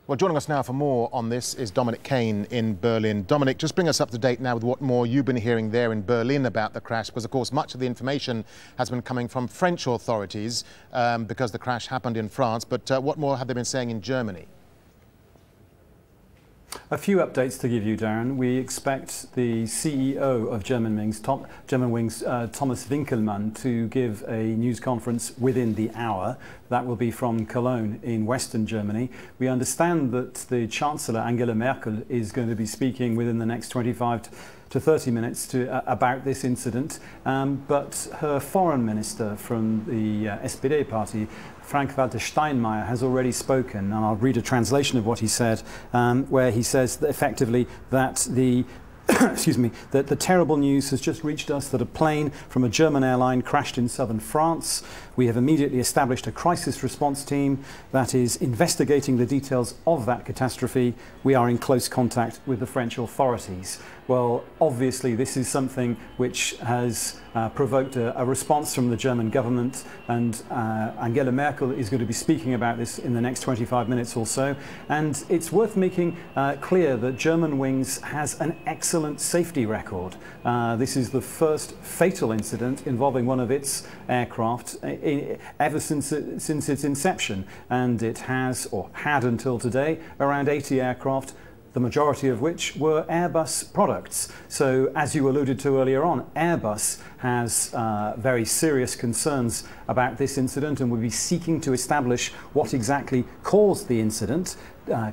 Well, joining us now for more on this is Dominique Kane in Berlin. Dominique, just bring us up to date now with what more you've been hearing there in Berlin about the crash, because, of course, much of the information has been coming from French authorities because the crash happened in France. But what more have they been saying in Germany? A few updates to give you, Darren. We expect the CEO of Germanwings, Thomas Winkelmann, to give a news conference within the hour. That will be from Cologne in Western Germany. We understand that the Chancellor, Angela Merkel, is going to be speaking within the next 25 to 30 minutes about this incident, but her foreign minister from the SPD party, Frank-Walter Steinmeier, has already spoken, and I'll read a translation of what he said, where he says that effectively that the that the terrible news has just reached us that a plane from a German airline crashed in southern France. We have immediately established a crisis response team that is investigating the details of that catastrophe. We are in close contact with the French authorities. Well, obviously this is something which has provoked a response from the German government, and Angela Merkel is going to be speaking about this in the next 25 minutes or so. And it's worth making clear that Germanwings has an excellent safety record. This is the first fatal incident involving one of its aircraft ever since its inception, and it has, or had until today, around 80 aircraft, the majority of which were Airbus products. So, as you alluded to earlier on, Airbus has very serious concerns about this incident and will be seeking to establish what exactly caused the incident,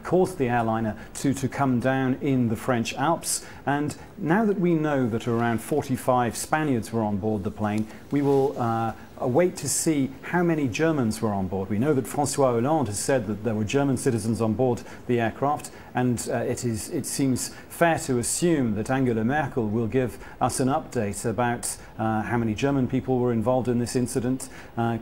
caused the airliner to come down in the French Alps. And now that we know that around 45 Spaniards were on board the plane, we will wait to see how many Germans were on board. We know that François Hollande has said that there were German citizens on board the aircraft, and it seems fair to assume that Angela Merkel will give us an update about how many German people were involved in this incident.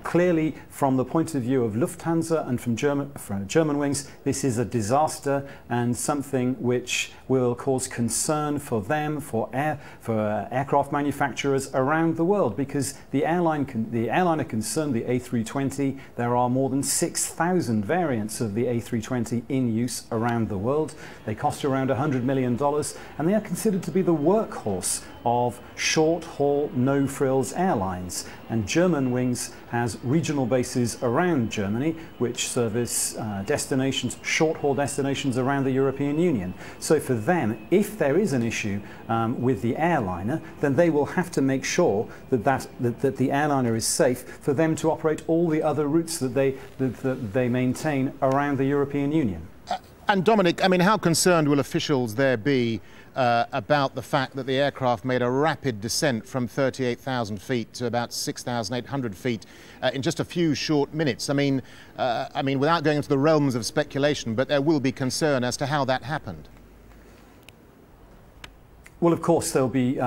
Clearly, from the point of view of Lufthansa and from Germanwings, this is a disaster and something which will cause concern for them, for aircraft manufacturers around the world, because the airliner concerned, the A320, there are more than 6,000 variants of the A320 in use around the world. They cost around $100 million, and they are considered to be the workhorse of short-haul, no-frills airlines. And Germanwings has regional bases around Germany which service destinations, short-haul destinations around the European Union. So for them, if there is an issue with the airliner, then they will have to make sure that the airliner is safe for them to operate all the other routes that they maintain around the European Union. And Dominic, I mean, how concerned will officials there be about the fact that the aircraft made a rapid descent from 38,000 feet to about 6,800 feet in just a few short minutes? I mean, without going into the realms of speculation, but there will be concern as to how that happened. Well, of course, there'll be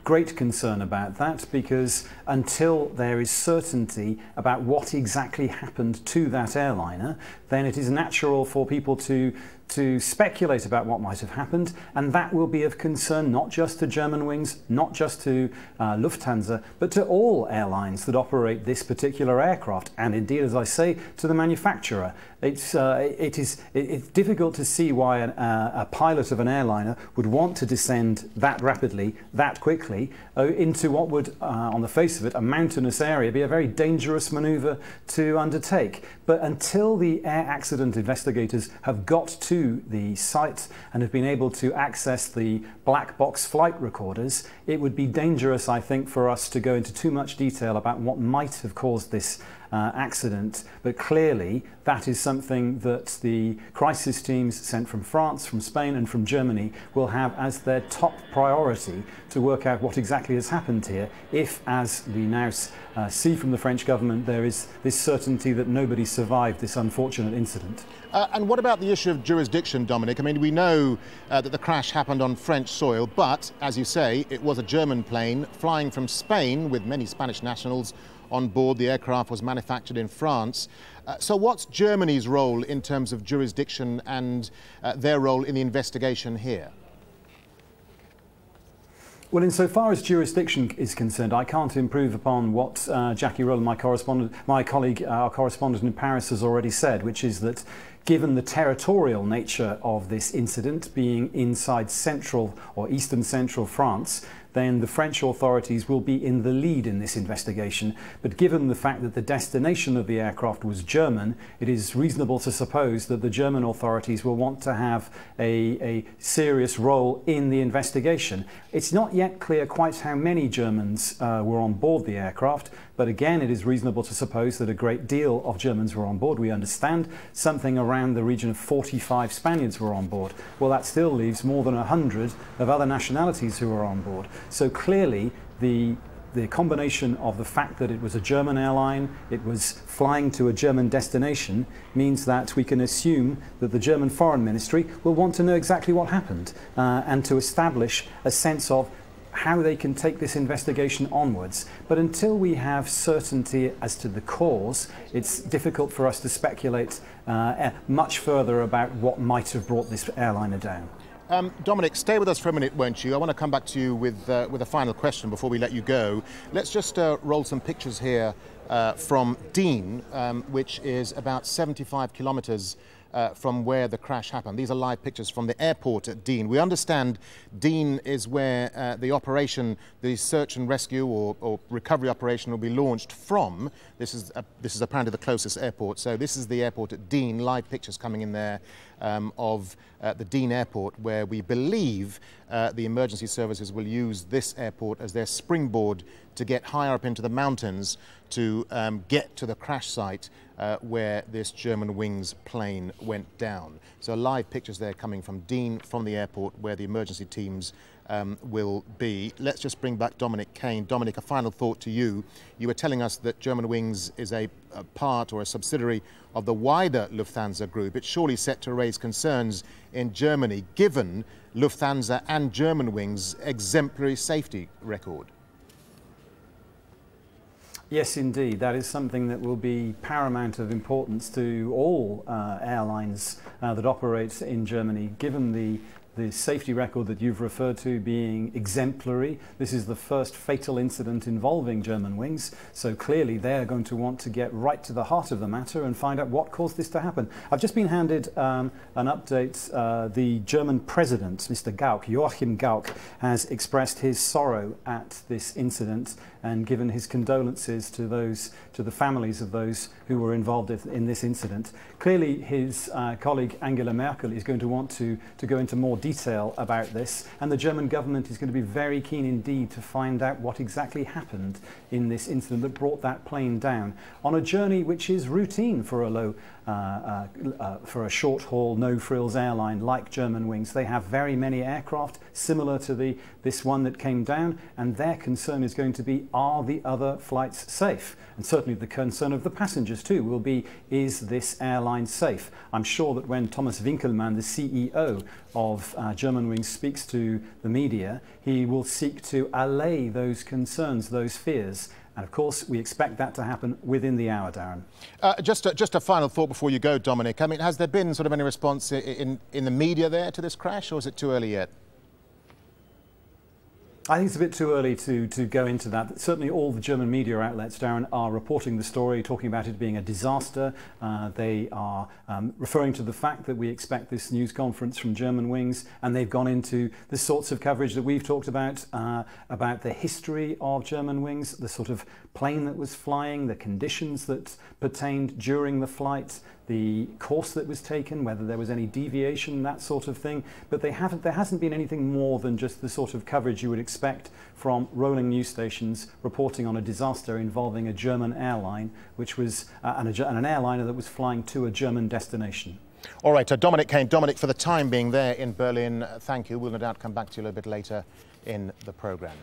great concern about that, because until there is certainty about what exactly happened to that airliner, then it is natural for people to speculate about what might have happened, and that will be of concern not just to Germanwings, not just to Lufthansa, but to all airlines that operate this particular aircraft, and indeed, as I say, to the manufacturer. It's difficult to see why a pilot of an airliner would want to descend that rapidly, that quickly, into what would, on the face of it, a mountainous area, be a very dangerous manoeuvre to undertake. But until the air accident investigators have got to the site and have been able to access the black box flight recorders, it would be dangerous, I think, for us to go into too much detail about what might have caused this accident. But clearly that is something that the crisis teams sent from France, from Spain and from Germany will have as their top priority to work out what exactly has happened here, if, as we now see from the French government, there is this certainty that nobody survived this unfortunate incident. And what about the issue of jurisdiction, Dominic? I mean, we know that the crash happened on French soil, but, as you say, it was a German plane flying from Spain with many Spanish nationals on board. The aircraft was manufactured in France. So what's Germany's role in terms of jurisdiction and their role in the investigation here? Well, insofar as jurisdiction is concerned, I can't improve upon what Jackie Rowland, our correspondent in Paris, has already said, which is that Given the territorial nature of this incident being inside central or eastern central France, then the French authorities will be in the lead in this investigation. But given the fact that the destination of the aircraft was German, it is reasonable to suppose that the German authorities will want to have a serious role in the investigation. It's not yet clear quite how many Germans were on board the aircraft, but again, it is reasonable to suppose that a great deal of Germans were on board. We understand something around the region of 45 Spaniards were on board. Well, that still leaves more than 100 of other nationalities who were on board. So clearly, the combination of the fact that it was a German airline, it was flying to a German destination, means that we can assume that the German Foreign Ministry will want to know exactly what happened and to establish a sense of how they can take this investigation onwards. But until we have certainty as to the cause, it's difficult for us to speculate much further about what might have brought this airliner down. Dominic, stay with us for a minute, won't you? I want to come back to you with a final question before we let you go. Let's just roll some pictures here from Dean, which is about 75 kilometres from where the crash happened. These are live pictures from the airport at Dean. We understand Dean is where the operation, the search and rescue or recovery operation, will be launched from. This is apparently the closest airport. So this is the airport at Dean. Live pictures coming in there of the Dean airport, where we believe the emergency services will use this airport as their springboard to get higher up into the mountains to get to the crash site where this Germanwings plane went down. So live pictures there coming from Dean, from the airport where the emergency teams will be. Let's just bring back Dominique Kane. Dominic, a final thought to you. You were telling us that Germanwings is a part or a subsidiary of the wider Lufthansa group. It's surely set to raise concerns in Germany, given Lufthansa and Germanwings' exemplary safety record. Yes, indeed. That is something that will be paramount of importance to all airlines that operate in Germany, given the safety record that you've referred to being exemplary. This is the first fatal incident involving Germanwings, so clearly they're going to want to get right to the heart of the matter and find out what caused this to happen. I've just been handed an update. The German president, Mr. Gauck, Joachim Gauck, has expressed his sorrow at this incident and given his condolences to the families of those who were involved in this incident. Clearly his colleague Angela Merkel is going to want to go into more detail about this, and the German government is going to be very keen indeed to find out what exactly happened in this incident that brought that plane down on a journey which is routine for a short-haul, no-frills airline like Germanwings. They have very many aircraft similar to this one that came down, and their concern is going to be, are the other flights safe? And certainly the concern of the passengers too will be, is this airline safe? I'm sure that when Thomas Winkelmann, the CEO of Germanwings, speaks to the media, he will seek to allay those concerns, those fears. And of course, we expect that to happen within the hour, Darren. Just a final thought before you go, Dominic. I mean, has there been sort of any response in the media there to this crash, or is it too early yet? I think it's a bit too early to go into that. Certainly all the German media outlets, Darren, are reporting the story, talking about it being a disaster. They are referring to the fact that we expect this news conference from Germanwings, and they've gone into the sorts of coverage that we've talked about the history of Germanwings, the sort of plane that was flying, the conditions that pertained during the flight, the course that was taken, whether there was any deviation, that sort of thing. But there hasn't been anything more than just the sort of coverage you would expect from rolling news stations reporting on a disaster involving a German airline, which was an airliner that was flying to a German destination. All right, Dominic Kane. Dominic, for the time being there in Berlin, thank you. We'll no doubt come back to you a little bit later in the programme.